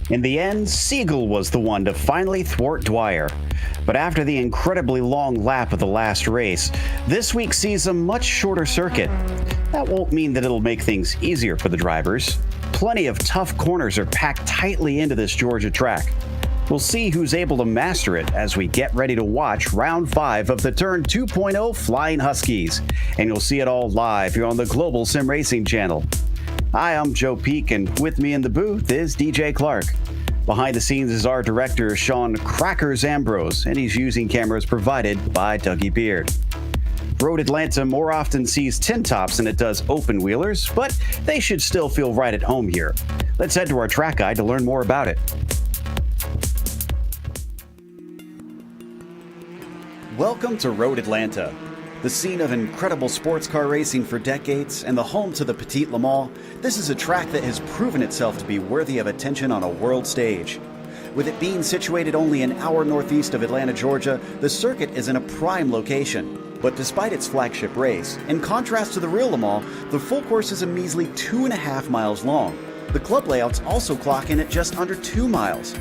In the end, Siegel was the one to finally thwart Dwyer. But after the incredibly long lap of the last race, this week sees a much shorter circuit. That won't mean that it'll make things easier for the drivers. Plenty of tough corners are packed tightly into this Georgia track. We'll see who's able to master it as we get ready to watch round 5 of the Turn 2.0 Flying Huskies. And you'll see it all live here on the Global SimRacing channel. Hi, I'm Joe Peak, and with me in the booth is DJ Clark. Behind the scenes is our director, Sean Crackers Ambrose, and he's using cameras provided by Dougie Beard. Road Atlanta more often sees tin tops than it does open wheelers, but they should still feel right at home here. Let's head to our track guide to learn more about it. Welcome to Road Atlanta, the scene of incredible sports car racing for decades and the home to the Petit Le Mans. This is a track that has proven itself to be worthy of attention on a world stage. With it being situated only an hour northeast of Atlanta, Georgia, the circuit is in a prime location. But despite its flagship race, in contrast to the real Le Mans, the full course is a measly 2.5 miles long. The club layouts also clock in at just under 2 miles.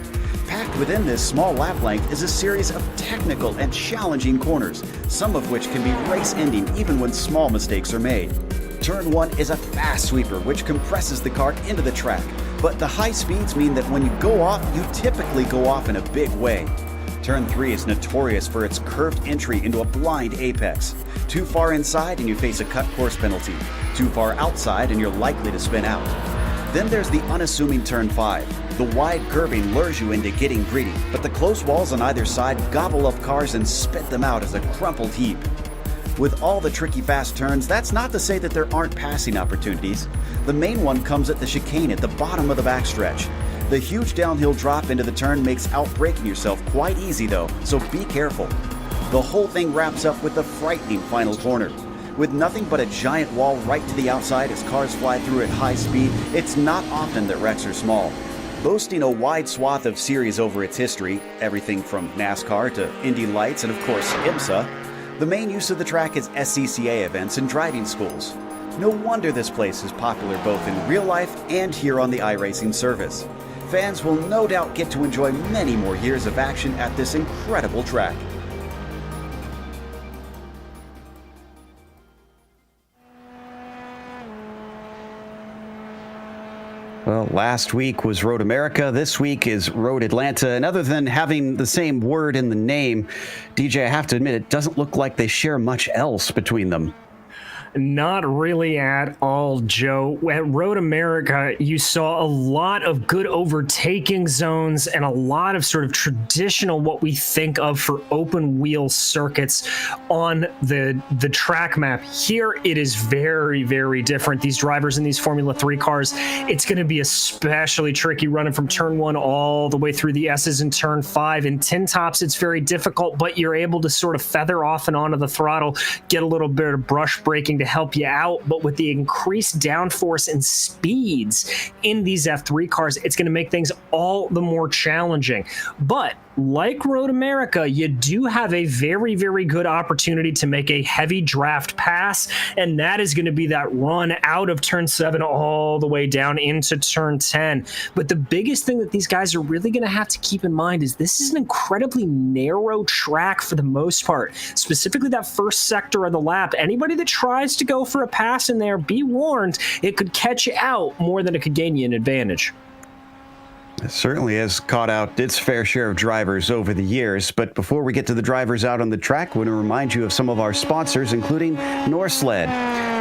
Packed within this small lap length is a series of technical and challenging corners, some of which can be race-ending even when small mistakes are made. Turn 1 is a fast sweeper which compresses the car into the track, but the high speeds mean that when you go off, you typically go off in a big way. Turn 3 is notorious for its curved entry into a blind apex. Too far inside and you face a cut course penalty. Too far outside and you're likely to spin out. Then there's the unassuming Turn 5. The wide curving lures you into getting greedy, but the close walls on either side gobble up cars and spit them out as a crumpled heap. With all the tricky fast turns, that's not to say that there aren't passing opportunities. The main one comes at the chicane at the bottom of the backstretch. The huge downhill drop into the turn makes outbraking yourself quite easy though, so be careful. The whole thing wraps up with the frightening final corner. With nothing but a giant wall right to the outside as cars fly through at high speed, it's not often that wrecks are small. Boasting a wide swath of series over its history, everything from NASCAR to Indy Lights and of course IMSA, the main use of the track is SCCA events and driving schools. No wonder this place is popular both in real life and here on the iRacing service. Fans will no doubt get to enjoy many more years of action at this incredible track. Well, last week was Road America. This week is Road Atlanta. And other than having the same word in the name, DJ, I have to admit, it doesn't look like they share much else between them. Not really at all, Joe. At Road America, you saw a lot of good overtaking zones and a lot of sort of traditional what we think of for open wheel circuits on the track map. Here, it is very, very different. These drivers in these Formula 3 cars, it's going to be especially tricky running from Turn 1 all the way through the S's in Turn 5. In tin tops, it's very difficult, but you're able to sort of feather off and onto the throttle, get a little bit of brush braking to help you out. But with the increased downforce and speeds in these F3 cars, it's going to make things all the more challenging. But like Road America, you do have a very, very good opportunity to make a heavy draft pass, and that is going to be that run out of Turn 7 all the way down into Turn 10. But the biggest thing that these guys are really going to have to keep in mind is this is an incredibly narrow track for the most part, specifically that first sector of the lap. Anybody that tries to go for a pass in there, be warned, it could catch you out more than it could gain you an advantage. It certainly has caught out its fair share of drivers over the years, but before we get to the drivers out on the track, I want to remind you of some of our sponsors, including Norsled.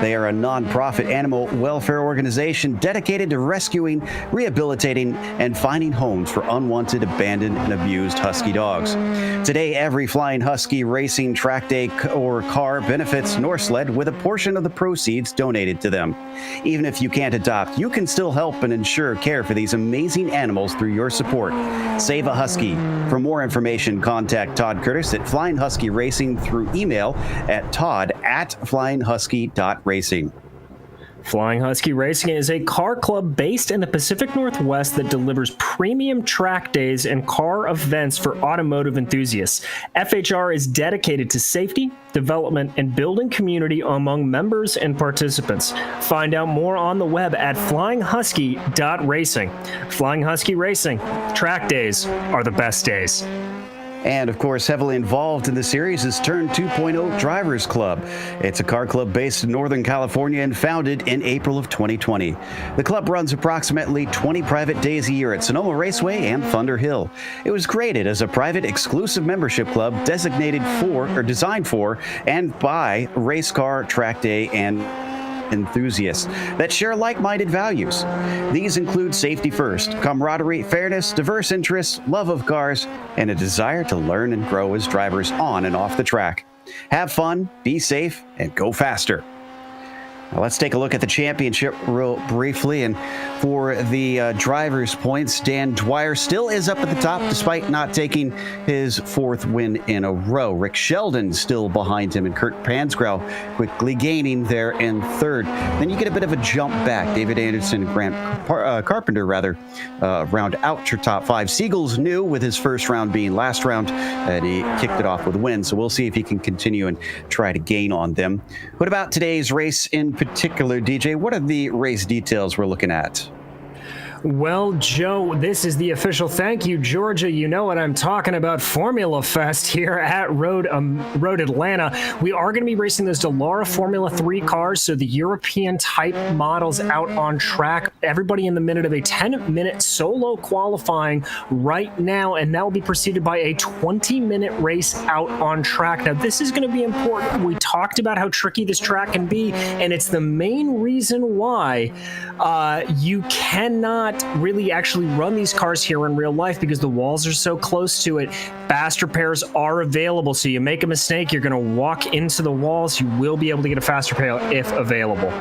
They are a non-profit animal welfare organization dedicated to rescuing, rehabilitating, and finding homes for unwanted, abandoned, and abused husky dogs. Today, every Flying Husky Racing track day or car benefits Norsled with a portion of the proceeds donated to them. Even if you can't adopt, you can still help and ensure care for these amazing animals through your support. Save a Husky. For more information, contact Todd Curtis at Flying Husky Racing through email at todd@flyinghusky.racing. Flying Husky Racing is a car club based in the Pacific Northwest that delivers premium track days and car events for automotive enthusiasts. FHR is dedicated to safety, development, and building community among members and participants. Find out more on the web at flyinghusky.racing. Flying Husky Racing, track days are the best days. And of course, heavily involved in the series is Turn 2.0 Drivers Club. It's a car club based in Northern California and founded in April of 2020. The club runs approximately 20 private days a year at Sonoma Raceway and Thunder Hill. It was created as a private exclusive membership club designated for or designed for and by race car, track day, and enthusiasts that share like-minded values. These include safety first, camaraderie, fairness, diverse interests, love of cars, and a desire to learn and grow as drivers on and off the track. Have fun, be safe, and go faster. Now let's take a look at the championship real briefly. And for the drivers' points, Dan Dwyer still is up at the top despite not taking his fourth win in a row. Rick Sheldon still behind him, and Kurt Pansgrau quickly gaining there in third. Then you get a bit of a jump back. David Anderson, Grant Carpenter, round out your top five. Siegel's new with his first round being last round, and he kicked it off with a win. So we'll see if he can continue and try to gain on them. What about today's race in particular, DJ? What are the race details we're looking at? Well, Joe, this is the official thank you, Georgia. You know what I'm talking about. Formula Fest here at Road Atlanta. We are going to be racing those Dallara Formula 3 cars, so the European type models out on track. Everybody in the minute of a 10-minute solo qualifying right now, and that will be preceded by a 20-minute race out on track. Now, this is going to be important. We talked about how tricky this track can be, and it's the main reason why you cannot really actually run these cars here in real life because the walls are so close to it. Fast repairs are available, so you make a mistake, you're going to walk into the walls. You will be able to get a fast repair if available.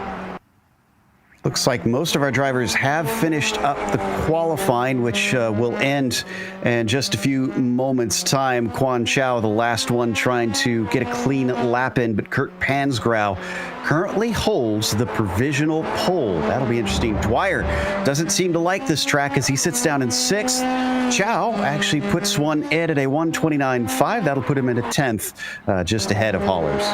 Looks like most of our drivers have finished up the qualifying, which will end in just a few moments' time. Quan Chow, the last one, trying to get a clean lap in, but Kurt Pansgrau currently holds the provisional pole. That'll be interesting. Dwyer doesn't seem to like this track as he sits down in sixth. Chow actually puts one in at a 129.5. That'll put him in a 10th, just ahead of Hollers.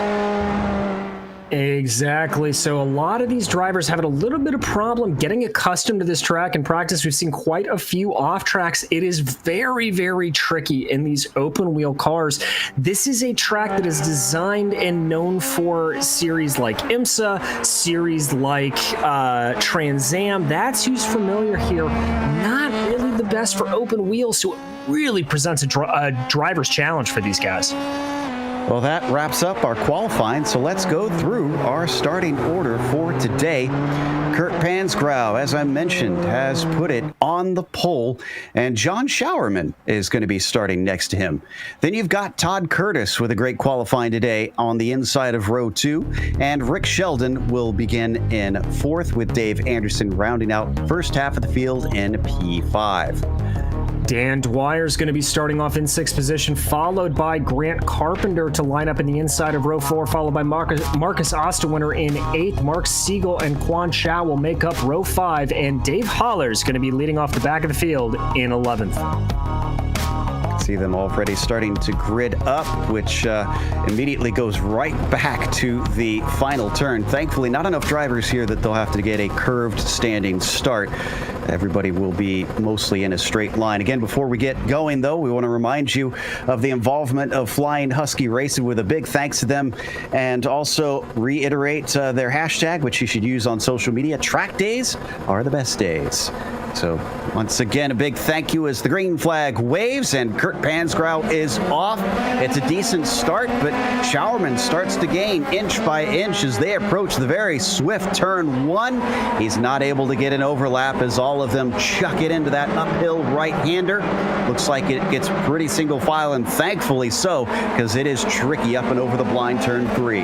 Exactly. So a lot of these drivers have a little bit of problem getting accustomed to this track in practice. We've seen quite a few off tracks. It is very, very tricky in these open wheel cars. This is a track that is designed and known for series like IMSA, series like Trans Am. That's who's familiar here. Not really the best for open wheels, so it really presents a driver's challenge for these guys. Well, that wraps up our qualifying, so let's go through our starting order for today. Kurt Pansgrau, as I mentioned, has put it on the pole, and John Showerman is going to be starting next to him. Then you've got Todd Curtis with a great qualifying today on the inside of row 2, and Rick Sheldon will begin in fourth with Dave Anderson rounding out first half of the field in P5. Dan Dwyer is going to be starting off in sixth position, followed by Grant Carpenter to line up in the inside of row 4, followed by Marcus Osterwinter in eighth. Mark Siegel and Quan Chow will make up row 5, and Dave Holler is going to be leading off the back of the field in 11th. See them already starting to grid up, which immediately goes right back to the final turn. Thankfully, not enough drivers here that they'll have to get a curved standing start. Everybody will be mostly in a straight line. Again, before we get going, though, we want to remind you of the involvement of Flying Husky Racing with a big thanks to them, and also reiterate their hashtag, which you should use on social media. Track days are the best days. So once again, a big thank you as the green flag waves and Kurt Pansgrau is off. It's a decent start, but Showerman starts to gain inch by inch as they approach the very swift turn 1. He's not able to get an overlap as all of them chuck it into that uphill right-hander. Looks like it gets pretty single file, and thankfully so, because it is tricky up and over the blind turn 3.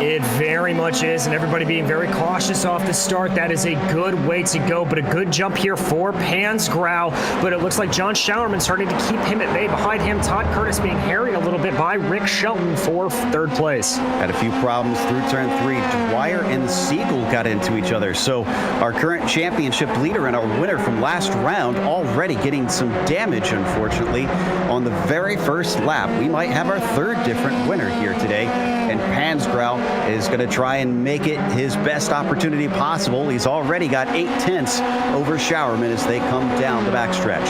It very much is, and everybody being very cautious off the start. That is a good way to go, but a good jump here for Pansgrow. But it looks like John Showerman starting to keep him at bay. Behind him, Todd Curtis being harried a little bit by Rick Shelton for third place. Had a few problems through turn 3. Dwyer and Siegel got into each other. So our current championship leader and our winner from last round already getting some damage, unfortunately, on the very first lap. We might have our third different winner here today. And Pansgrow is going to try and make it his best opportunity possible. He's already got 8/10 over Showerman as they come down the backstretch.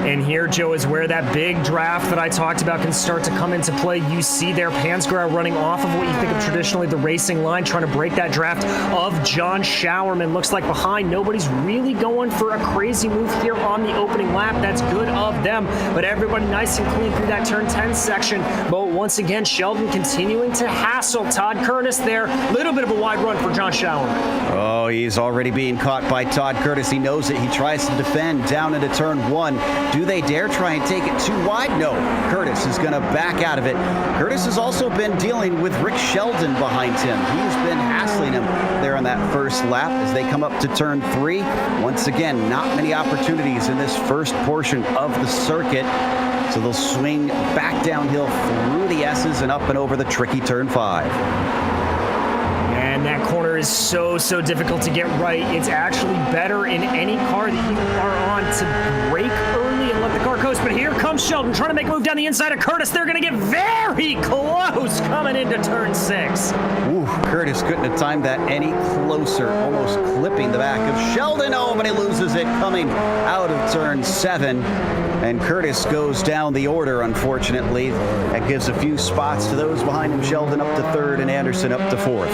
And here, Joe, is where that big draft that I talked about can start to come into play. You see there Pansgrow running off of what you think of traditionally the racing line, trying to break that draft of John Showerman. Looks like behind, nobody's really going for a crazy move here on the opening lap. That's good of them, but everybody nice and clean through that turn 10 section. But once again, Sheldon continuing to hassle Todd Curtis there. Little bit of a wide run for John Showerman. Oh, he's already being caught by Todd Curtis. He knows it. He tries to defend down into turn 1. Do they dare try and take it too wide? No. Curtis is going to back out of it. Curtis has also been dealing with Rick Sheldon behind him. He's been hassling him there on that first lap as they come up to turn 3. Once again, not many opportunities in this first portion of the circuit. So they'll swing back downhill through the S's and up and over the tricky turn 5. And that corner is so difficult to get right. It's actually better in any car that you are on to brake early and let the car coast. But here comes Sheldon trying to make a move down the inside of Curtis. They're going to get very close coming into turn 6. Ooh, Curtis couldn't have timed that any closer, almost clipping the back of Sheldon. Oh, but he loses it coming out of turn 7. And Curtis goes down the order, unfortunately. That gives a few spots to those behind him. Sheldon up to 3rd and Anderson up to 4th.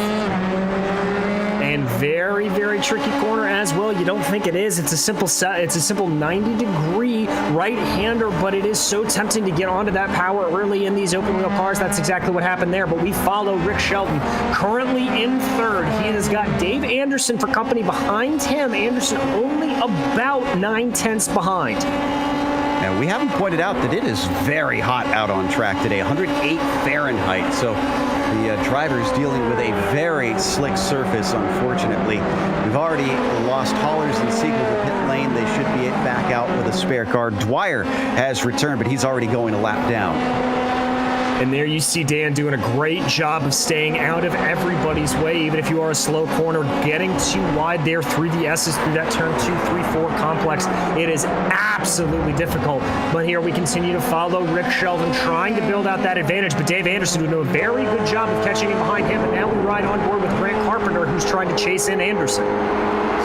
And very tricky corner as well. You don't think it is. It's a simple 90-degree right-hander, but it is so tempting to get onto that power early in these open-wheel cars. That's exactly what happened there. But we follow Rick Shelton currently in 3rd. He has got Dave Anderson for company behind him. Anderson only about 9/10 behind. Now, we haven't pointed out that it is very hot out on track today, 108 Fahrenheit. So the driver's dealing with a very slick surface, unfortunately. We've already lost Hollers and Siegel to pit lane. They should be back out with a spare car. Dwyer has returned, but he's already going a lap down. And there you see Dan doing a great job of staying out of everybody's way, even if you are a slow corner, getting too wide there through the S's, through that turn 2, 3, 4 complex. It is absolutely difficult. But here we continue to follow Rick Sheldon trying to build out that advantage, but Dave Anderson doing a very good job of catching him behind him, and now we ride on board with Grant Carpenter, who's trying to chase in Anderson.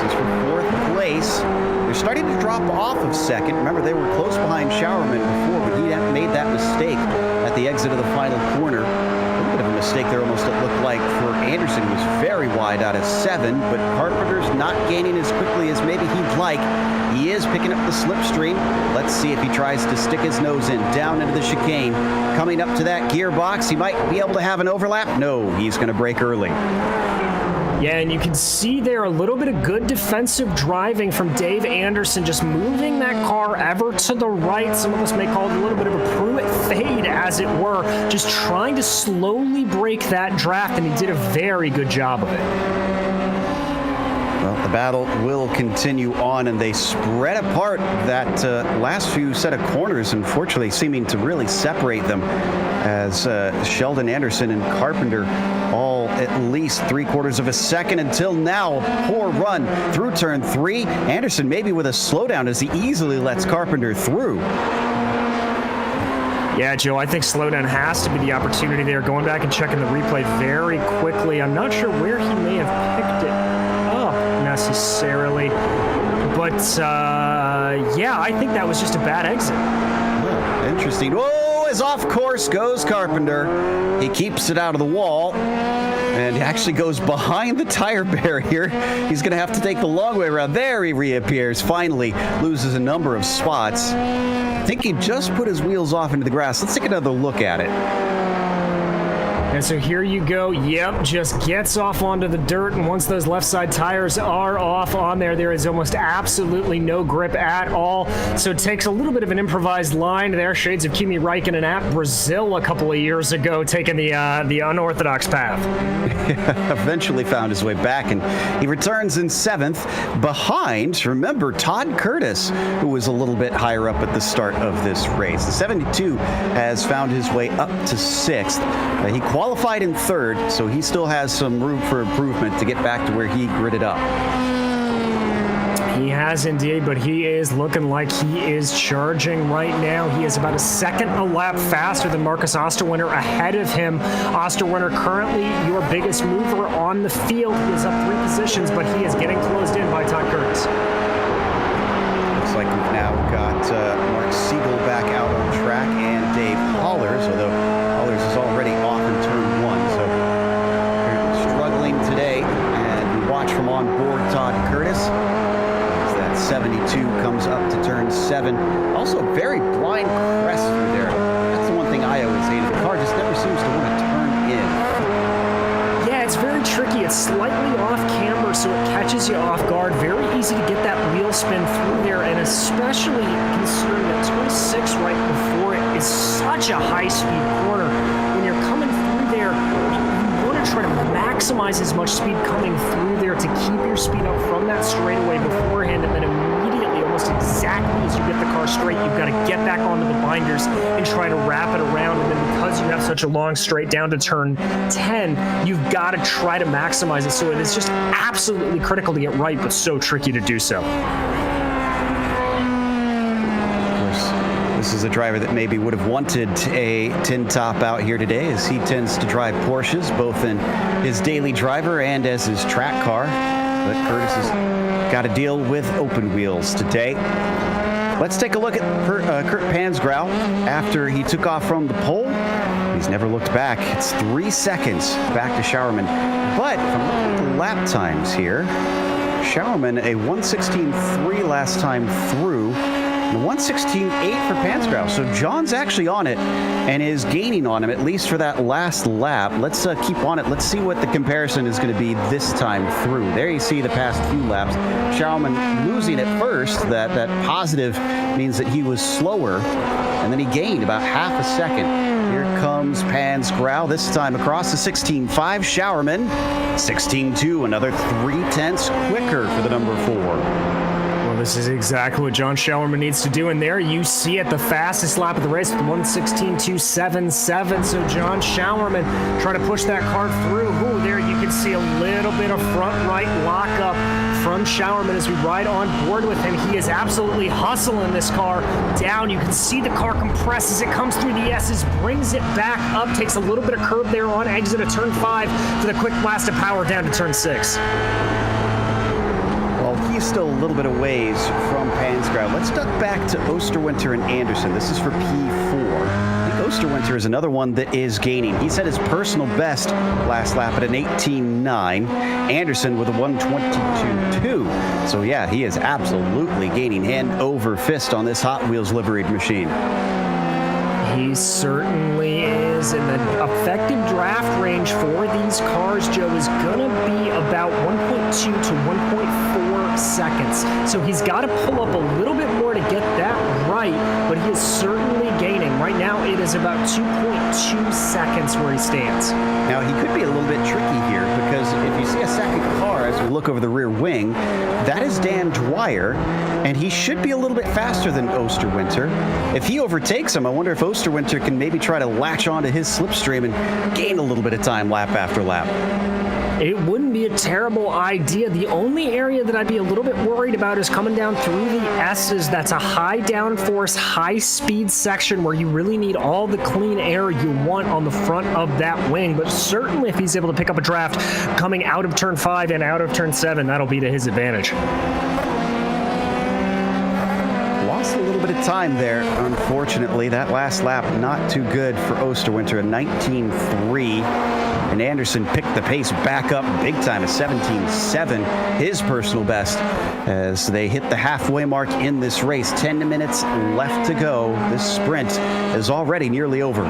Since for 4th place, they're starting to drop off of 2nd. Remember, they were close behind Showerman before, but he made that mistake at the exit of the final corner. A little bit of a mistake there, almost, it looked like, for Anderson. He was very wide out of 7, but Carpenter's not gaining as quickly as maybe he'd like. He is picking up the slipstream. Let's see if he tries to stick his nose in down into the chicane. Coming up to that gearbox, he might be able to have an overlap. No, he's going to brake early. Yeah, and you can see there a little bit of good defensive driving from Dave Anderson, just moving that car ever to the right. Some of us may call it a little bit of a Pruitt fade, as it were, just trying to slowly break that draft, and he did a very good job of it. Well, the battle will continue on, and they spread apart that last few set of corners, unfortunately, seeming to really separate them, as Sheldon, Anderson, and Carpenter all at least 3/4 of a second until now. Poor run through turn 3. Anderson maybe with a slowdown as he easily lets Carpenter through. Yeah, Joe, I think slowdown has to be the opportunity there. Going back and checking the replay very quickly. I'm not sure where he may have picked it up necessarily. But, yeah, I think that was just a bad exit. Oh, interesting. Whoa, as off course goes Carpenter. He keeps it out of the wall and actually goes behind the tire barrier. He's going to have to take the long way around. There he reappears. Finally loses a number of spots. I think he just put his wheels off into the grass. Let's take another look at it. And so here you go. Yep, just gets off onto the dirt, and once those left side tires are off on there is almost absolutely no grip at all. So it takes a little bit of an improvised line there. Shades of Kimi Räikkönen at Brazil a couple of years ago, taking the unorthodox path. Eventually found his way back, and he returns in 7th behind, remember, Todd Curtis, who was a little bit higher up at the start of this race. The 72 has found his way up to 6th. He qualified in 3rd, so he still has some room for improvement to get back to where he gridded up. He has indeed, but he is looking like he is charging right now. He is about a second a lap faster than Marcus Osterwinter ahead of him. Osterwinter currently your biggest mover on the field. He is up 3 positions, but he is getting closed in by Todd Curtis. Looks like we've now got Mark Siegel back out on track and Dave Hollers, although Hollers is already off in turn 1, so apparently struggling today. And we watch from on board Todd Curtis. 72 comes up to turn 7. Also a very blind crest through there. That's the one thing I always hated. The car just never seems to want to turn in. Yeah, it's very tricky. It's slightly off camber, so it catches you off guard. Very easy to get that wheel spin through there, and especially considering that turn 6 right before it is such a high-speed corner. When you're coming through there, you want to try to maximize as much speed coming through there to keep your speed up from that straightaway beforehand, and then immediately, almost exactly as you get the car straight, you've got to get back onto the binders and try to wrap it around. And then because you have such a long straight down to turn 10, you've got to try to maximize it. So it is just absolutely critical to get right, but so tricky to do so. This is a driver that maybe would have wanted a tin top out here today, as he tends to drive Porsches, both in his daily driver and as his track car. But Curtis has got to deal with open wheels today. Let's take a look at Kurt Pansgrau after he took off from the pole. He's never looked back. It's 3 seconds back to Showerman. But from looking at the lap times here, Showerman a 1:16.3 last time through. 1:16.8 for Pansgrau. So John's actually on it and is gaining on him, at least for that last lap. Let's keep on it. Let's see what the comparison is going to be this time through. There you see the past few laps. Schaumann losing at first. That positive means that he was slower, and then he gained about half a second. Here comes Pansgrau, this time across the 16.5. Showerman, 16.2, another 0.3 quicker for the number 4. This is exactly what John Showerman needs to do, and there you see it, the fastest lap of the race with 1:16.277. So John Showerman trying to push that car through. Ooh, there you can see a little bit of front right lockup from Showerman as we ride on board with him. He is absolutely hustling this car down. You can see the car compress as it comes through the S's, brings it back up, takes a little bit of curb there on exit of turn 5 for the quick blast of power down to turn 6. He's still a little bit of ways from Pansgrau. Let's duck back to Osterwinter and Anderson. This is for P4. I think Osterwinter is another one that is gaining. He set his personal best last lap at an 18.9. Anderson with a 1:22.2. So yeah, he is absolutely gaining hand over fist on this Hot Wheels liveried machine. He certainly is, and the effective draft range for these cars, Joe, is going to be about 1.2 to 1.4 seconds. So he's got to pull up a little bit more to get that right, but he is certainly gaining. Right now, it is about 2.2 seconds where he stands. Now, he could be a little bit tricky here, because if you see a second car as we look over the rear wing, that is Dan Dwyer, and he should be a little bit faster than Osterwinter. If he overtakes him, I wonder if Osterwinter can maybe try to latch onto his slipstream and gain a little bit of time lap after lap. It wouldn't be a terrible idea. The only area that I'd be a little bit worried about is coming down through the S's. That's a high downforce, high speed section where you really need all the clean air you want on the front of that wing. But certainly if he's able to pick up a draft coming out of turn 5 and out of turn 7, that'll be to his advantage. Lost a little bit of time there, unfortunately. That last lap, not too good for Osterwinter, a 19.3. And Anderson picked the pace back up big time, a 17.7, his personal best, as they hit the halfway mark in this race. 10 minutes left to go. This sprint is already nearly over.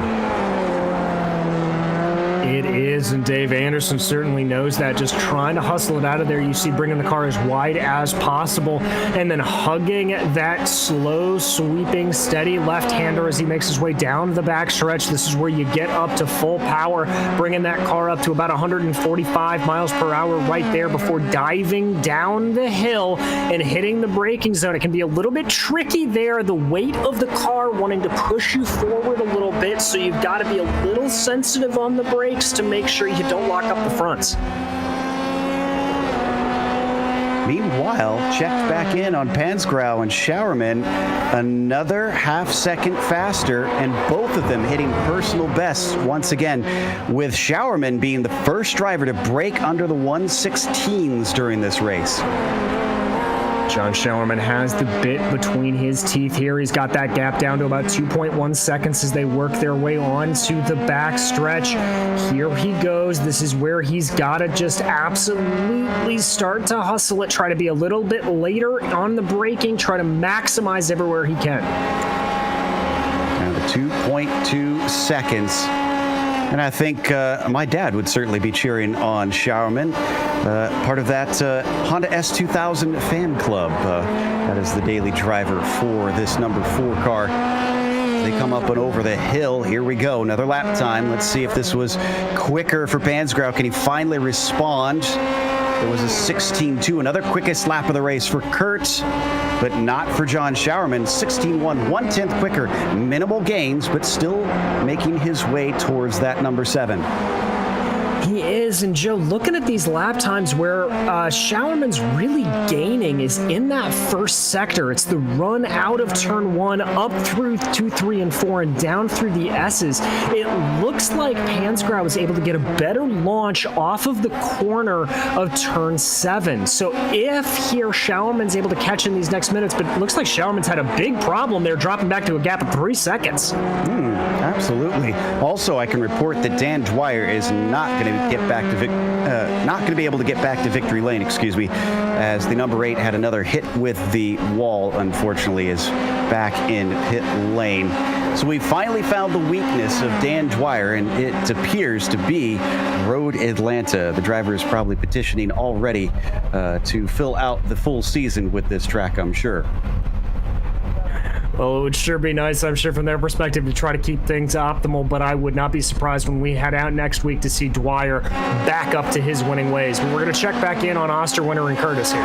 It is, and Dave Anderson certainly knows that. Just trying to hustle it out of there. You see bringing the car as wide as possible and then hugging that slow, sweeping, steady left-hander as he makes his way down the backstretch. This is where you get up to full power, bringing that car up to about 145 miles per hour right there before diving down the hill and hitting the braking zone. It can be a little bit tricky there, the weight of the car wanting to push you forward a little bit, so you've got to be a little sensitive on the brakes to make sure you don't lock up the fronts. Meanwhile, checked back in on Pansgrau and Showerman, another half second faster, and both of them hitting personal bests once again, with Showerman being the first driver to break under the 1:16s during this race. John Showerman has the bit between his teeth here. He's got that gap down to about 2.1 seconds as they work their way on to the back stretch. Here he goes. This is where he's got to just absolutely start to hustle it, try to be a little bit later on the braking, try to maximize everywhere he can. Down to 2.2 seconds. And I think my dad would certainly be cheering on Showerman. Part of that Honda S2000 fan club. That is the daily driver for this number 4 car. They come up and over the hill. Here we go. Another lap time. Let's see if this was quicker for Pansgrau. Can he finally respond? It was a 16.2, another quickest lap of the race for Kurt, but not for John Showerman. 16.1, 1/10 quicker. Minimal gains, but still making his way towards that number 7. He is, and Joe, looking at these lap times where Showerman's really gaining is in that first sector. It's the run out of turn 1, up through 2, 3, and 4, and down through the S's. It looks like Pansgrau was able to get a better launch off of the corner of turn 7. So if here Showerman's able to catch in these next minutes, but it looks like Showerman's had a big problem there, dropping back to a gap of 3 seconds. Absolutely. Also, I can report that Dan Dwyer is not going to get back to not going to be able to get back to victory lane, as the number 8 had another hit with the wall, unfortunately, is back in pit lane. So we finally found the weakness of Dan Dwyer, and it appears to be Road Atlanta. The driver is probably petitioning already to fill out the full season with this track, I'm sure. Well, it would sure be nice, I'm sure, from their perspective to try to keep things optimal, but I would not be surprised when we head out next week to see Dwyer back up to his winning ways. But we're going to check back in on Osterwinter and Curtis here.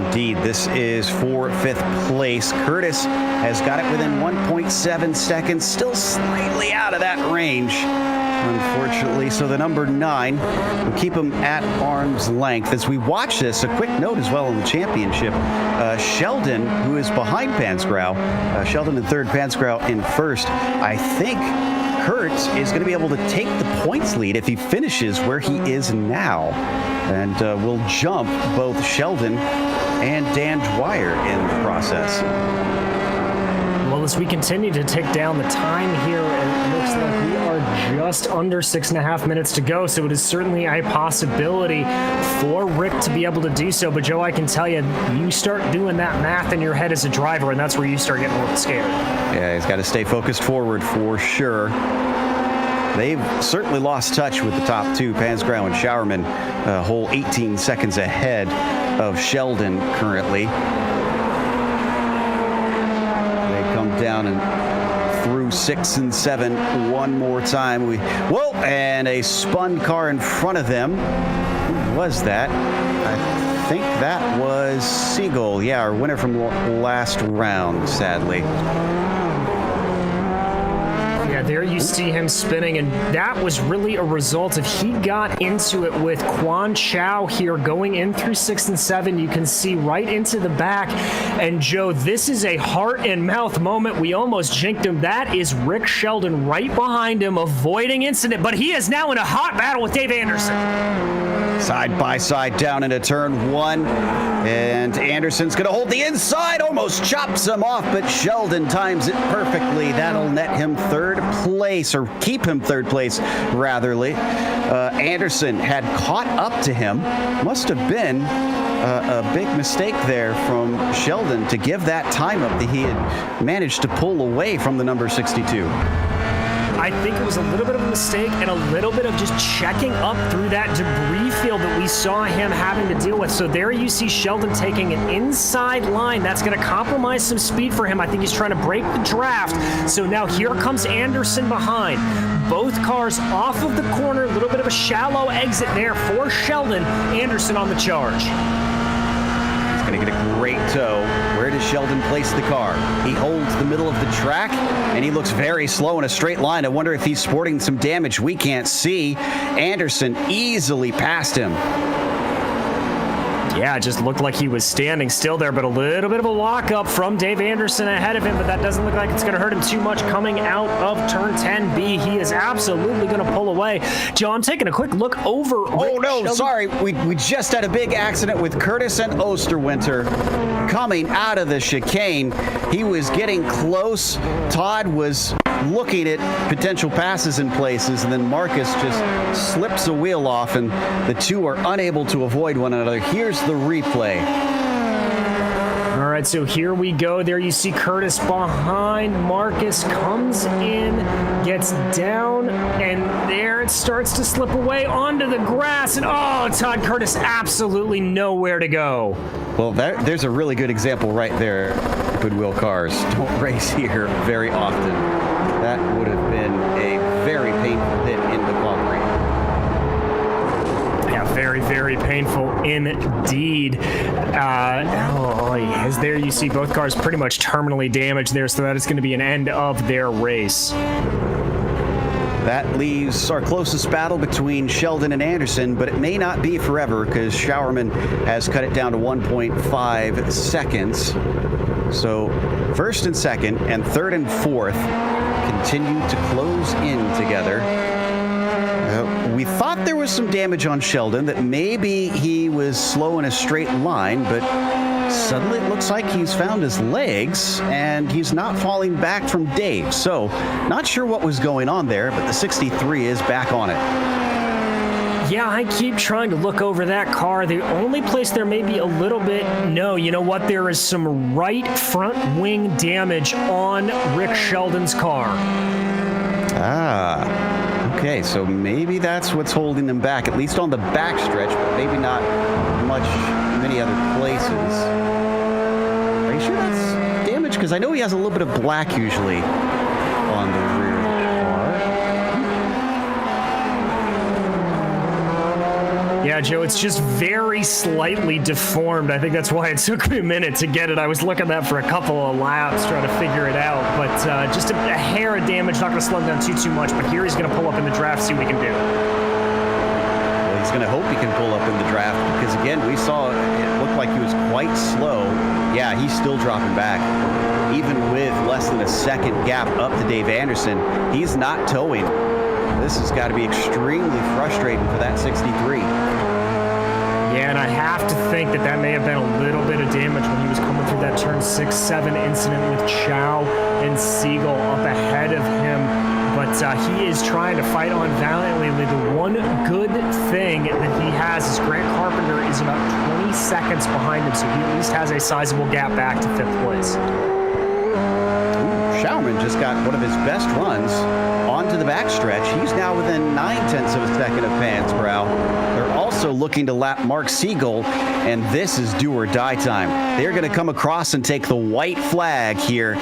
Indeed, this is for 5th place. Curtis has got it within 1.7 seconds, still slightly out of that range, unfortunately. So the number 9 will keep him at arm's length. As we watch this, a quick note as well in the championship, Sheldon, who is behind Pansgrau, Sheldon in 3rd, Pansgrau in 1st. I think Kurt is going to be able to take the points lead if he finishes where he is now, and will jump both Sheldon and Dan Dwyer in the process. Well, as we continue to tick down the time here, it looks like we are just under 6.5 minutes to go, so it is certainly a possibility for Rick to be able to do so. But Joe, I can tell you, you start doing that math in your head as a driver, and that's where you start getting a little scared. Yeah, he's got to stay focused forward for sure. They've certainly lost touch with the top 2, Pansgrau and Showerman, a whole 18 seconds ahead of Sheldon currently. They come down and through 6 and 7 one more time. And a spun car in front of them. Who was that? I think that was Siegel. Yeah, our winner from last round, sadly. Yeah, there you see him spinning, and that was really a result of he got into it with Quan Chow here going in through 6 and 7. You can see right into the back. And Joe, this is a heart and mouth moment. We almost jinked him. That is Rick Sheldon right behind him, avoiding incident, but he is now in a hot battle with Dave Anderson. Side by side down into turn 1, and Anderson's going to hold the inside, almost chops him off, but Sheldon times it perfectly. That'll net him 3rd place, or keep him 3rd place, ratherly. Anderson had caught up to him. Must have been a big mistake there from Sheldon to give that time up that he had managed to pull away from the number 62. I think it was a little bit of a mistake and a little bit of just checking up through that debris field that we saw him having to deal with. So there you see Sheldon taking an inside line. That's going to compromise some speed for him. I think he's trying to break the draft. So now here comes Anderson behind. Both cars off of the corner, a little bit of a shallow exit there for Sheldon. Anderson on the charge. He's going to get a great tow. Where does Sheldon place the car? He holds the middle of the track, and he looks very slow in a straight line. I wonder if he's sporting some damage we can't see. Anderson easily passed him. Yeah, it just looked like he was standing still there, but a little bit of a lockup from Dave Anderson ahead of him, but that doesn't look like it's going to hurt him too much coming out of turn 10B. He is absolutely going to pull away. Joe, I'm taking a quick look over. Oh, no, sorry. We just had a big accident with Curtis and Osterwinter coming out of the chicane. He was getting close. Todd was looking at potential passes in places, and then Marcus just slips a wheel off, and the two are unable to avoid one another. Here's the replay. All right, so here we go. There you see Curtis behind. Marcus comes in, gets down, and there it starts to slip away onto the grass. And oh, Todd Curtis absolutely nowhere to go. Well, there's a really good example right there. Goodwill cars don't race here very often. That would have been a very painful hit in the concrete. Yeah, very, very painful indeed. As there you see both cars pretty much terminally damaged there, so that is going to be an end of their race. That leaves our closest battle between Sheldon and Anderson, but it may not be forever because Showerman has cut it down to 1.5 seconds. So first and second and third and fourth continue to close in together. We thought there was some damage on Sheldon, that maybe he was slow in a straight line, but suddenly it looks like he's found his legs and he's not falling back from Dave. So not sure what was going on there, but the 63 is back on it. Yeah, I keep trying to look over that car. The only place there may be a little bit, no, you know what? There is some right front wing damage on Rick Sheldon's car. Okay, so maybe that's what's holding them back, at least on the back stretch, but maybe not many other places. Are you sure that's damage? Because I know he has a little bit of black usually on the rear of the car. Yeah, Joe, it's just very slightly deformed. I think that's why it took me a minute to get it. I was looking at that for a couple of laps trying to figure it out, but just a hair of damage, not going to slow him down too much, but here he's going to pull up in the draft, see what he can do. Well, he's going to hope he can pull up in the draft because, again, we saw it looked like he was quite slow. Yeah, he's still dropping back. Even with less than a second gap up to Dave Anderson, he's not towing. This has got to be extremely frustrating for that 63. Yeah, and I have to think that may have been a little bit of damage when he was coming through that turn 6-7 incident with Chow and Siegel up ahead of him. But he is trying to fight on valiantly. The one good thing that he has is Grant Carpenter is about 20 seconds behind him, so he at least has a sizable gap back to 5th place. Schaumann just got one of his best runs onto the backstretch. He's now within 0.9 of a second of Pansbrow. They're also looking to lap Mark Siegel, and this is do or die time. They're going to come across and take the white flag here.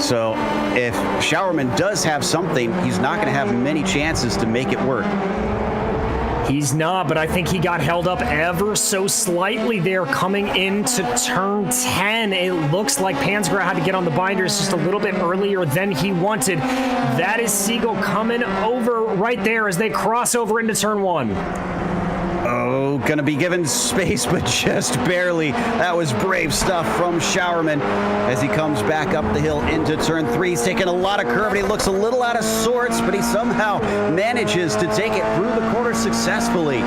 So if Showerman does have something, he's not going to have many chances to make it work. He's not, but I think he got held up ever so slightly there coming into turn 10. It looks like Pansbrough had to get on the binders just a little bit earlier than he wanted. That is Siegel coming over right there as they cross over into turn 1. Oh, gonna be given space, but just barely. That was brave stuff from Showerman as he comes back up the hill into turn 3. He's taking a lot of curve, and he looks a little out of sorts, but he somehow manages to take it through the corner successfully.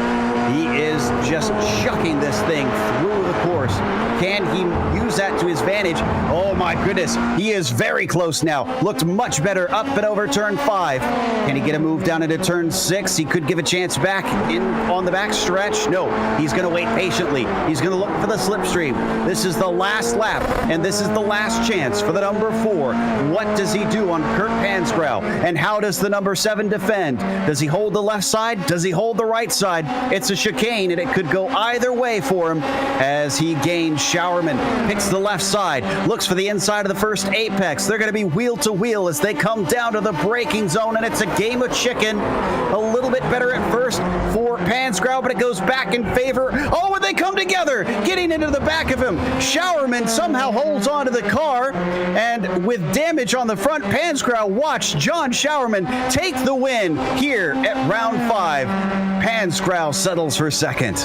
He is just chucking this thing through the course. Can he use use that to his advantage. Oh my goodness, he is very close now. Looked much better up and over turn 5. Can he get a move down into turn 6? He could give a chance back in on the back stretch. No, he's going to wait patiently. He's going to look for the slipstream. This is the last lap, and this is the last chance for the number 4. What does he do on Kurt Pansgrau? And how does the number 7 defend? Does he hold the left side? Does he hold the right side? It's a chicane, and it could go either way for him as he gains Showerman, picks the left side, looks for the inside of the first apex. They're going to be wheel to wheel as they come down to the braking zone, and it's a game of chicken. A little bit better at first for Pansgrau, but it goes back in favor. Oh, and they come together, getting into the back of him. Showerman somehow holds onto the car, and with damage on the front, Pansgrau watched John Showerman take the win here at round 5. Pansgrau settles for second.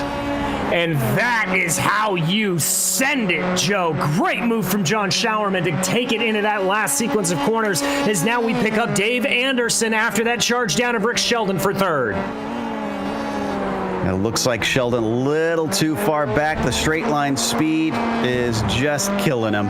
And that is how you send it, Joe. Great move from John Showerman to take it into that last sequence of corners, as now we pick up Dave Anderson after that charge down of Rick Sheldon for third. It looks like Sheldon a little too far back. The straight line speed is just killing him.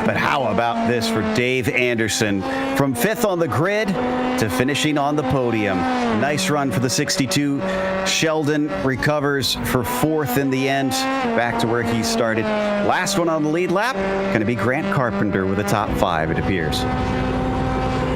But how about this for Dave Anderson? From 5th on the grid to finishing on the podium. Nice run for the 62. Sheldon recovers for 4th in the end, back to where he started. Last one on the lead lap, going to be Grant Carpenter with a top 5, it appears.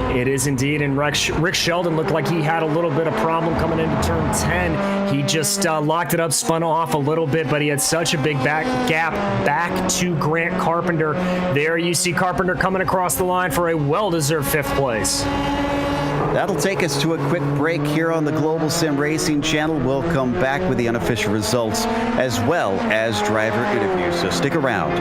It is indeed, and Rick Sheldon looked like he had a little bit of problem coming into turn 10. He just locked it up, spun off a little bit, but he had such a big gap back to Grant Carpenter. There you see Carpenter coming across the line for a well-deserved 5th place. That'll take us to a quick break here on the Global Sim Racing channel. We'll come back with the unofficial results as well as driver interviews, so stick around.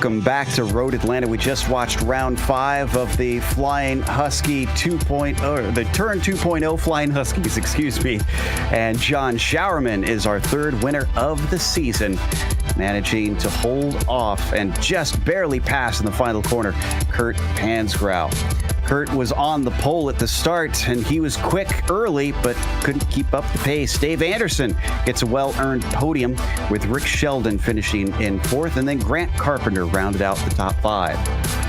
welcome back to Road Atlanta. We just watched round 5 of the Flying Husky 2.0, or the Turn 2.0 Flying Huskies, excuse me. And John Showerman is our third winner of the season, managing to hold off and just barely pass in the final corner, Kurt Pansgrau. Kurt was on the pole at the start, and he was quick early, but couldn't keep up the pace. Dave Anderson gets a well-earned podium, with Rick Sheldon finishing in 4th, and then Grant Carpenter rounded out the top 5.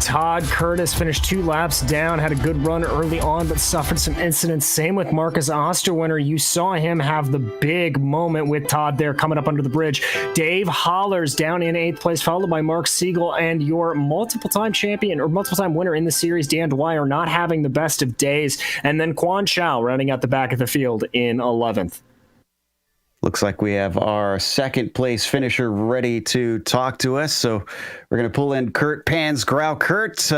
Todd Curtis finished 2 laps down, had a good run early on, but suffered some incidents. Same with Marcus Osterwinter. You saw him have the big moment with Todd there coming up under the bridge. Dave Hollers down in 8th place, followed by Mark Siegel, and your multiple-time champion or multiple-time winner in the series, Dan Dwyer, not having the best of days. And then Quan Chow rounding out the back of the field in 11th. Looks like we have our second place finisher ready to talk to us. So we're going to pull in Kurt Pansgrau. Kurt,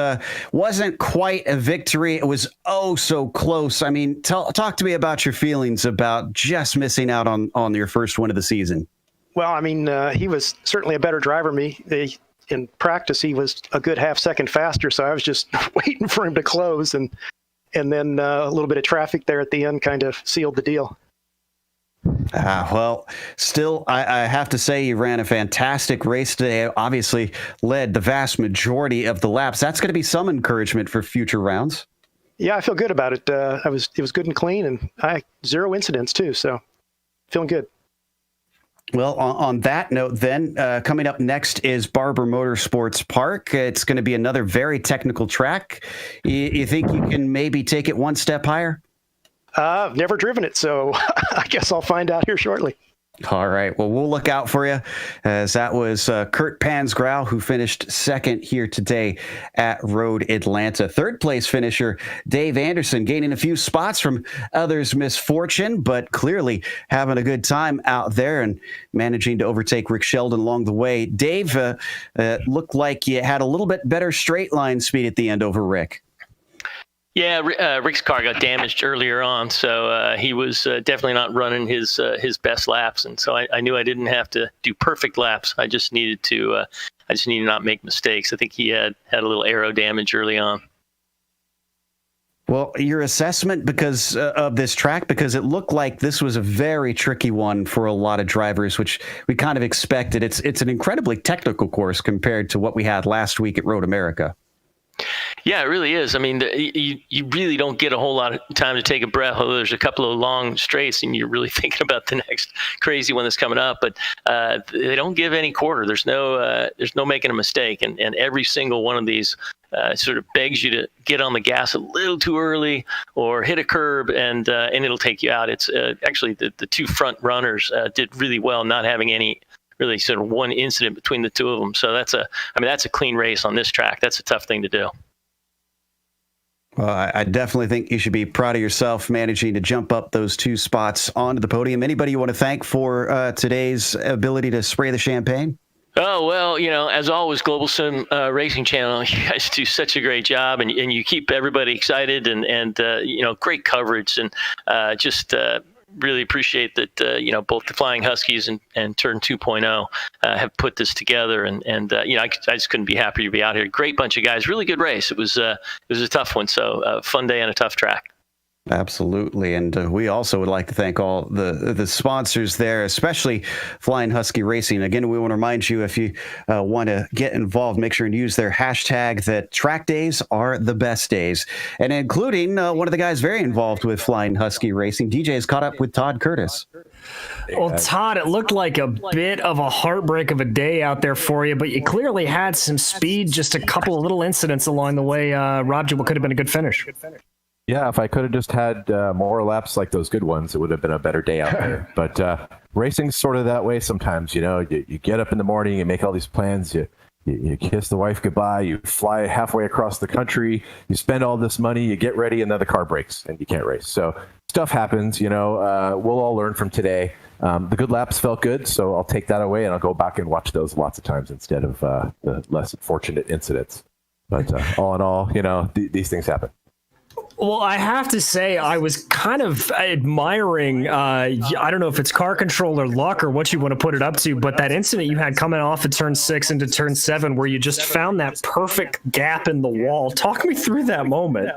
wasn't quite a victory. It was oh so close. I mean, talk to me about your feelings about just missing out on your first win of the season. Well, I mean, he was certainly a better driver than me. In practice, he was a good half second faster. So I was just waiting for him to close. And then a little bit of traffic there at the end kind of sealed the deal. Well, still, I have to say you ran a fantastic race today. Obviously led the vast majority of the laps. That's going to be some encouragement for future rounds. Yeah, I feel good about it. It was good and clean, and I 0 incidents too, so feeling good. Well, on that note, then, coming up next is Barber Motorsports Park. It's going to be another very technical track. You think you can maybe take it one step higher? I've never driven it, so I guess I'll find out here shortly. All right. Well, we'll look out for you, as that was Kurt Pansgrau, who finished second here today at Road Atlanta. Third place finisher Dave Anderson, gaining a few spots from others' misfortune, but clearly having a good time out there and managing to overtake Rick Sheldon along the way. Dave, looked like you had a little bit better straight line speed at the end over Rick. Yeah, Rick's car got damaged earlier on, so he was definitely not running his best laps, and so I knew I didn't have to do perfect laps. I just needed to not make mistakes. I think he had a little aero damage early on. Well, your assessment because of this track, because it looked like this was a very tricky one for a lot of drivers, which we kind of expected. It's an incredibly technical course compared to what we had last week at Road America. Yeah, it really is. I mean, you really don't get a whole lot of time to take a breath. Although there's a couple of long straights, and you're really thinking about the next crazy one that's coming up. But they don't give any quarter. There's no making a mistake, and every single one of these sort of begs you to get on the gas a little too early or hit a curb, and it'll take you out. It's actually the two front runners did really well, not having any really sort of one incident between the two of them. So that's a clean race on this track. That's a tough thing to do. Well, I definitely think you should be proud of yourself managing to jump up those 2 spots onto the podium. Anybody you want to thank for today's ability to spray the champagne? Oh, well, as always, Global Sim Racing Channel, you guys do such a great job, and you keep everybody excited and great coverage, and just really appreciate that, both the Flying Huskies and Turn 2.0 have put this together. And I just couldn't be happier to be out here. Great bunch of guys. Really good race. It was a tough one. So fun day on a tough track. Absolutely. And we also would like to thank all the sponsors there, especially Flying Husky Racing. Again, we want to remind you, if you want to get involved, make sure and use their hashtag that track days are the best days. And including one of the guys very involved with Flying Husky Racing, DJ has caught up with Todd Curtis. Well, Todd, it looked like a bit of a heartbreak of a day out there for you, but you clearly had some speed, just a couple of little incidents along the way robbed you what could have been a good finish. Yeah, if I could have just had more laps like those good ones, it would have been a better day out there. But racing's sort of that way sometimes, You get up in the morning, you make all these plans, you kiss the wife goodbye, you fly halfway across the country, you spend all this money, you get ready, and then the car breaks and you can't race. So stuff happens, we'll all learn from today. The good laps felt good, so I'll take that away and I'll go back and watch those lots of times instead of the less fortunate incidents. But all in all, these things happen. Well, I have to say, I was kind of admiring, I don't know if it's car control or luck or what you want to put it up to, but that incident you had coming off of turn 6 into turn 7 where you just found that perfect gap in the wall. Talk me through that moment.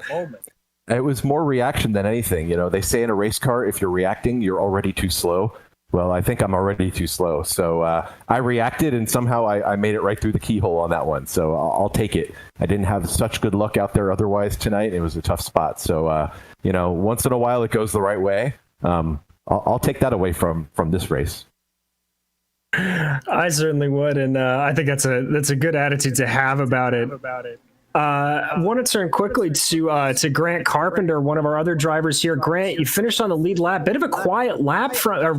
It was more reaction than anything. You know, they say in a race car, if you're reacting, you're already too slow. Well, I think I'm already too slow. So I reacted, and somehow I made it right through the keyhole on that one. So I'll take it. I didn't have such good luck out there otherwise tonight. It was a tough spot. So, you know, once in a while it goes the right way. I'll take that away from this race. I certainly would, and I think that's a good attitude to have about it. I want to turn quickly to Grant Carpenter, one of our other drivers here. Grant, you finished on the lead lap. Bit of a quiet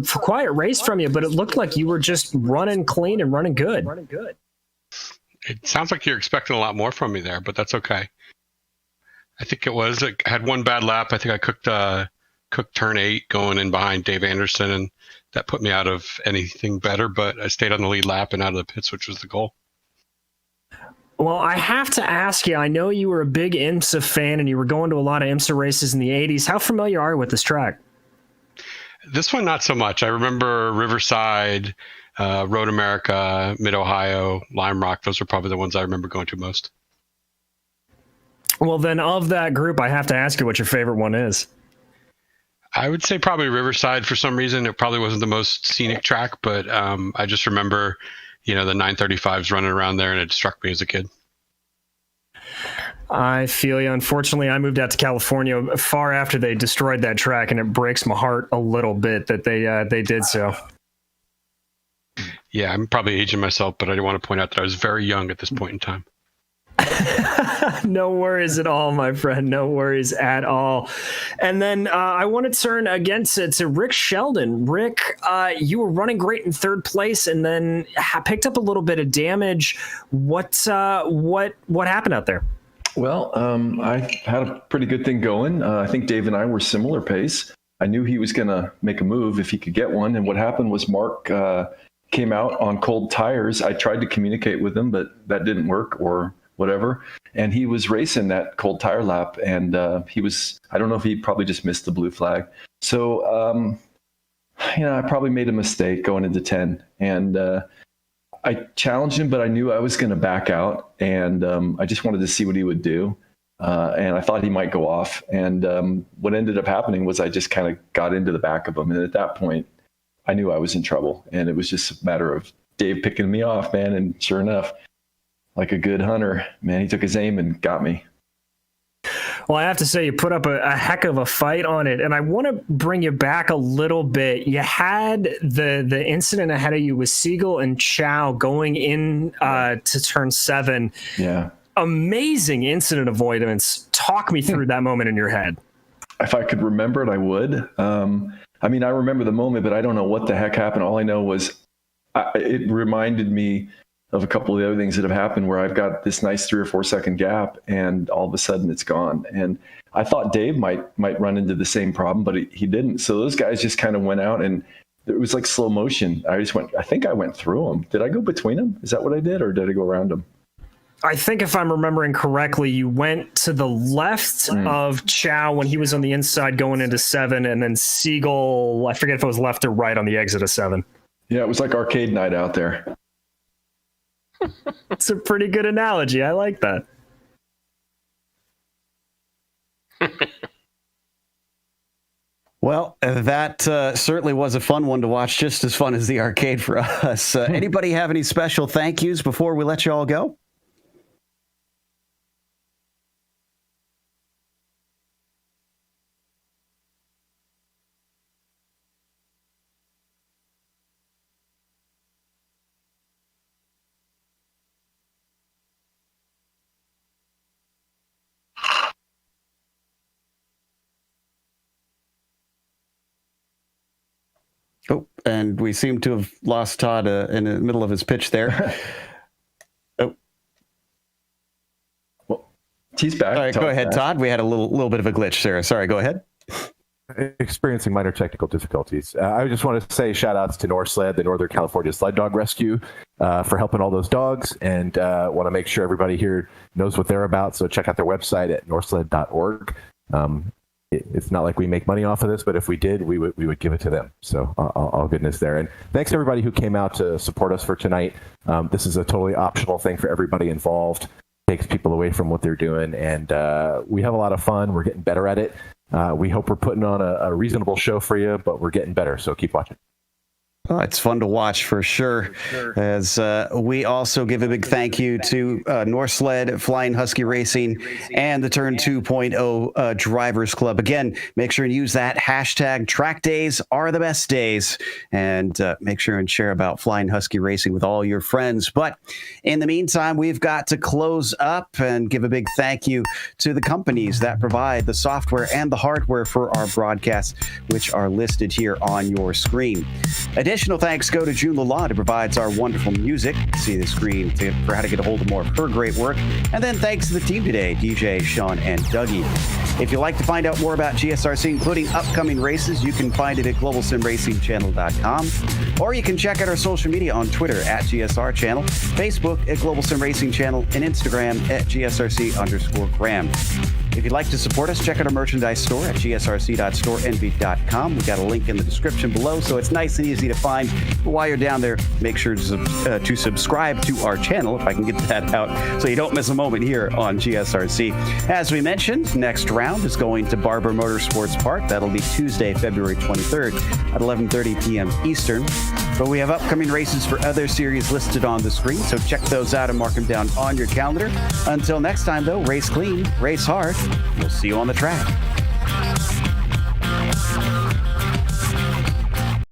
quiet race from you, but it looked like you were just running clean and running good. It sounds like you're expecting a lot more from me there, but that's okay. I think I had one bad lap. I think I cooked turn 8 going in behind Dave Anderson, and that put me out of anything better. But I stayed on the lead lap and out of the pits, which was the goal. Well, I have to ask you, I know you were a big IMSA fan and you were going to a lot of IMSA races in the 80s. How familiar are you with this track? This one, not so much. I remember Riverside, Road America, Mid-Ohio, Lime Rock. Those are probably the ones I remember going to most. Well, then of that group, I have to ask you what your favorite one is. I would say probably Riverside for some reason. It probably wasn't the most scenic track, but I just remember, the 935s running around there, and it struck me as a kid. I feel you. Unfortunately, I moved out to California far after they destroyed that track, and it breaks my heart a little bit that they did so. Yeah, I'm probably aging myself, but I want to point out that I was very young at this point in time. No worries at all, my friend. No worries at all. And then I want to turn again to Rick Sheldon. Rick, you were running great in third place, and then picked up a little bit of damage. What happened out there? Well, I had a pretty good thing going. I think Dave and I were similar pace. I knew he was going to make a move if he could get one. And what happened was Mark came out on cold tires. I tried to communicate with him, but that didn't work or whatever. And he was racing that cold tire lap. And I don't know if he probably just missed the blue flag. So, I probably made a mistake going into 10. And I challenged him, but I knew I was going to back out. And I just wanted to see what he would do. And I thought he might go off. And what ended up happening was I just kind of got into the back of him. And at that point, I knew I was in trouble. And it was just a matter of Dave picking me off, man. And sure enough, like a good hunter, man, he took his aim and got me. Well, I have to say, you put up a heck of a fight on it. And I want to bring you back a little bit. You had the incident ahead of you with Siegel and Chow going in to turn 7. Yeah. Amazing incident avoidance. Talk me through that moment in your head. If I could remember it, I would. I remember the moment, but I don't know what the heck happened. All I know was it reminded me of a couple of the other things that have happened where I've got this nice 3 or 4 second gap and all of a sudden it's gone. And I thought Dave might run into the same problem, but he didn't. So those guys just kind of went out and it was like slow motion. I think I went through them. Did I go between them? Is that what I did? Or did I go around them? I think if I'm remembering correctly, you went to the left of Chow when he was on the inside going into 7, and then Siegel, I forget if it was left or right on the exit of 7. Yeah, it was like arcade night out there. It's a pretty good analogy. I like that. Well, that certainly was a fun one to watch, just as fun as the arcade for us. Anybody have any special thank yous before we let you all go? Oh, and we seem to have lost Todd in the middle of his pitch there. Oh, well, he's back. All right, go ahead, Todd. We had a little bit of a glitch there. Sorry, go ahead. Experiencing minor technical difficulties. I just want to say shout outs to NorSled, the Northern California Sled Dog Rescue, for helping all those dogs, and want to make sure everybody here knows what they're about. So check out their website at norsled.org. It's not like we make money off of this, but if we did, we would give it to them. So all goodness there. And thanks to everybody who came out to support us for tonight. This is a totally optional thing for everybody involved. Takes people away from what they're doing, and we have a lot of fun. We're getting better at it. We hope we're putting on a reasonable show for you, but we're getting better. So keep watching. Oh, it's fun to watch for sure. As we also give a big thank you to North Sled, Flying Husky Racing, and the Turn 2.0 Drivers Club. Again, make sure and use that hashtag track days are the best days, and make sure and share about Flying Husky Racing with all your friends. But in the meantime, we've got to close up and give a big thank you to the companies that provide the software and the hardware for our broadcasts, which are listed here on your screen. Additional thanks go to June Lalonde, who provides our wonderful music. See the screen for how to get a hold of more of her great work. And then thanks to the team today, DJ, Sean, and Dougie. If you'd like to find out more about GSRC, including upcoming races, you can find it at globalsimracingchannel.com. Or you can check out our social media on Twitter at GSR Channel, Facebook at Global Sim Racing Channel, and Instagram at GSRC_Graham. If you'd like to support us, check out our merchandise store at gsrc.storenvy.com. We've got a link in the description below, so it's nice and easy to find. But while you're down there, make sure to subscribe to our channel, if I can get that out, so you don't miss a moment here on GSRC. As we mentioned, next round is going to Barber Motorsports Park. That'll be Tuesday, February 23rd at 11:30 p.m. Eastern. But we have upcoming races for other series listed on the screen, so check those out and mark them down on your calendar. Until next time, though, race clean, race hard. We'll see you on the track.